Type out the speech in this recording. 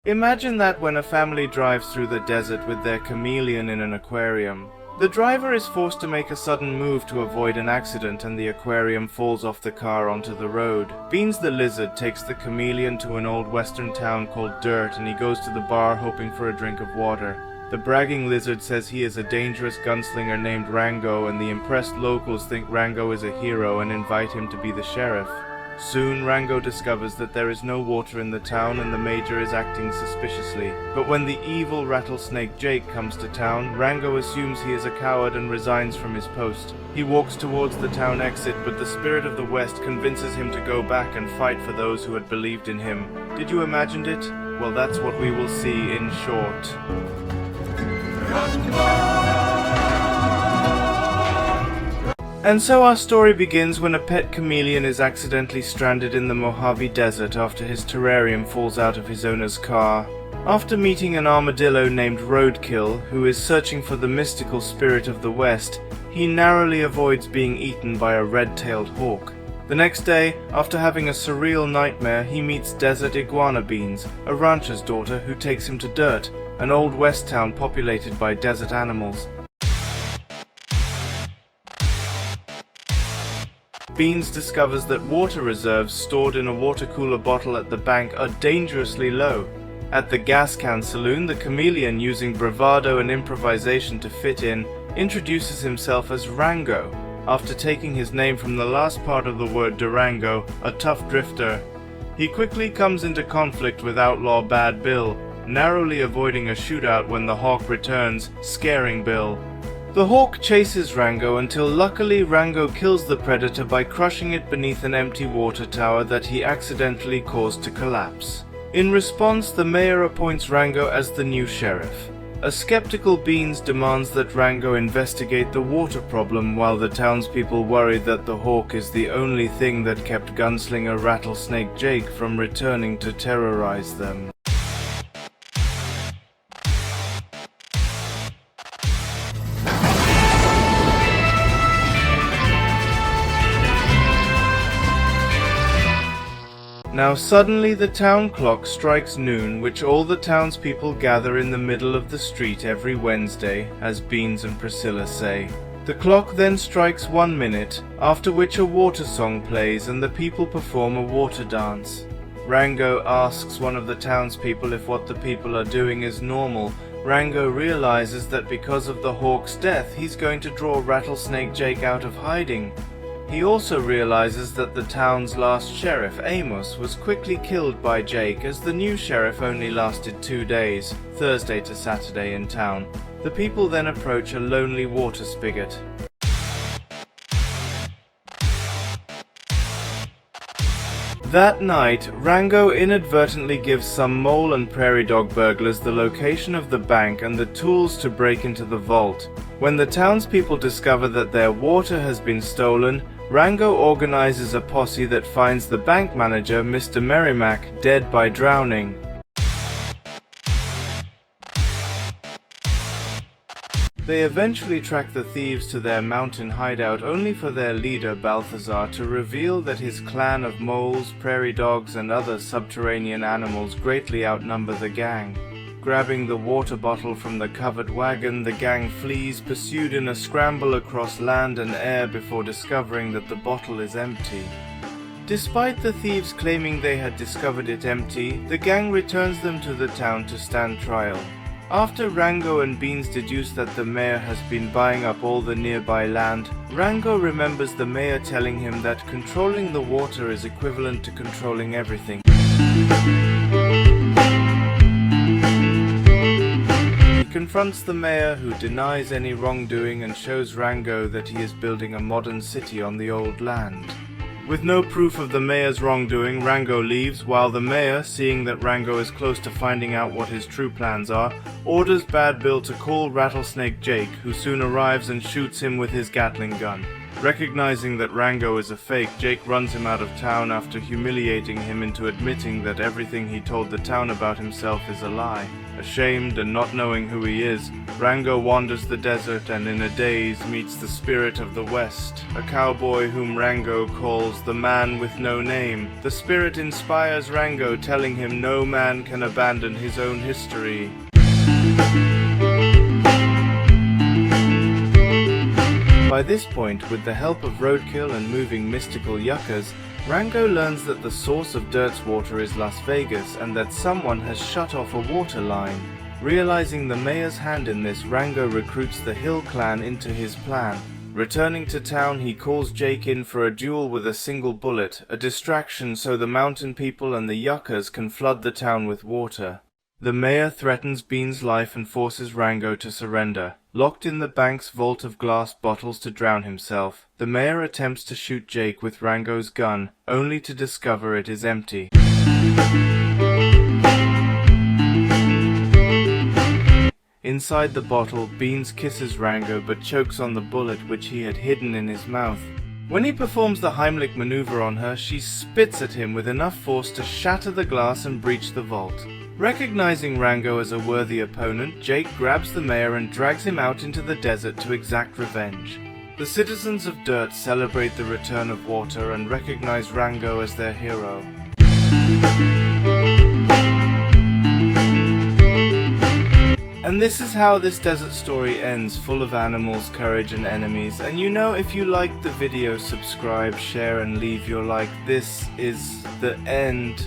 Imagine that when a family drives through the desert with their chameleon in an aquarium. The driver is forced to make a sudden move to avoid an accident and the aquarium falls off the car onto the road. Beans the lizard takes the chameleon to an old western town called Dirt and he goes to the bar hoping for a drink of water. The bragging lizard says he is a dangerous gunslinger named Rango and the impressed locals think Rango is a hero and invite him to be the sheriff. Soon Rango discovers that there is no water in the town and the major is acting suspiciously. But when the evil rattlesnake Jake comes to town, Rango assumes he is a coward and resigns from his post. He walks towards the town exit, but the spirit of the West convinces him to go back and fight for those who had believed in him. Did you imagine it? Well, that's what we will see in short. And so our story begins when a pet chameleon is accidentally stranded in the Mojave Desert after his terrarium falls out of his owner's car. After meeting an armadillo named Roadkill, who is searching for the mystical spirit of the West, he narrowly avoids being eaten by a red-tailed hawk. The next day, after having a surreal nightmare, he meets Desert Iguana Beans, a rancher's daughter who takes him to Dirt, an old west town populated by desert animals. Beans discovers that water reserves stored in a water cooler bottle at the bank are dangerously low. At the gas can saloon, the chameleon, using bravado and improvisation to fit in, introduces himself as Rango, after taking his name from the last part of the word Durango, a tough drifter. He quickly comes into conflict with outlaw Bad Bill, narrowly avoiding a shootout when the hawk returns, scaring Bill. The hawk chases Rango until luckily Rango kills the predator by crushing it beneath an empty water tower that he accidentally caused to collapse. In response, the mayor appoints Rango as the new sheriff. A skeptical Beans demands that Rango investigate the water problem while the townspeople worry that the hawk is the only thing that kept gunslinger Rattlesnake Jake from returning to terrorize them. Now suddenly the town clock strikes noon, which all the townspeople gather in the middle of the street every Wednesday, as Beans and Priscilla say. The clock then strikes 1 minute, after which a water song plays and the people perform a water dance. Rango asks one of the townspeople if what the people are doing is normal. Rango realizes that because of the hawk's death, he's going to draw Rattlesnake Jake out of hiding. He also realizes that the town's last sheriff, Amos, was quickly killed by Jake as the new sheriff only lasted 2 days, Thursday to Saturday in town. The people then approach a lonely water spigot. That night, Rango inadvertently gives some mole and prairie dog burglars the location of the bank and the tools to break into the vault. When the townspeople discover that their water has been stolen, Rango organizes a posse that finds the bank manager, Mr. Merrimack, dead by drowning. They eventually track the thieves to their mountain hideout, only for their leader, Balthazar, to reveal that his clan of moles, prairie dogs, and other subterranean animals greatly outnumber the gang. Grabbing the water bottle from the covered wagon, the gang flees, pursued in a scramble across land and air before discovering that the bottle is empty. Despite the thieves claiming they had discovered it empty, the gang returns them to the town to stand trial. After Rango and Beans deduce that the mayor has been buying up all the nearby land, Rango remembers the mayor telling him that controlling the water is equivalent to controlling everything. He confronts the mayor, who denies any wrongdoing and shows Rango that he is building a modern city on the old land. With no proof of the mayor's wrongdoing, Rango leaves, while the mayor, seeing that Rango is close to finding out what his true plans are, orders Bad Bill to call Rattlesnake Jake, who soon arrives and shoots him with his Gatling gun. Recognizing that Rango is a fake, Jake runs him out of town after humiliating him into admitting that everything he told the town about himself is a lie. Ashamed and not knowing who he is, Rango wanders the desert and in a daze meets the spirit of the West, a cowboy whom Rango calls the man with no name. The spirit inspires Rango, telling him no man can abandon his own history. By this point, with the help of roadkill and moving mystical yuccas, Rango learns that the source of Dirt's water is Las Vegas and that someone has shut off a water line. Realizing the mayor's hand in this, Rango recruits the Hill clan into his plan. Returning to town, he calls Jake in for a duel with a single bullet, a distraction so the mountain people and the yuccas can flood the town with water. The mayor threatens Bean's life and forces Rango to surrender. Locked in the bank's vault of glass bottles to drown himself, the mayor attempts to shoot Jake with Rango's gun, only to discover it is empty. Inside the bottle, Beans kisses Rango but chokes on the bullet which he had hidden in his mouth. When he performs the Heimlich maneuver on her, she spits at him with enough force to shatter the glass and breach the vault. Recognizing Rango as a worthy opponent, Jake grabs the mayor and drags him out into the desert to exact revenge. The citizens of Dirt celebrate the return of water and recognize Rango as their hero. And this is how this desert story ends, full of animals, courage and enemies. And you know, if you liked the video, subscribe, share and leave your like. This is the end.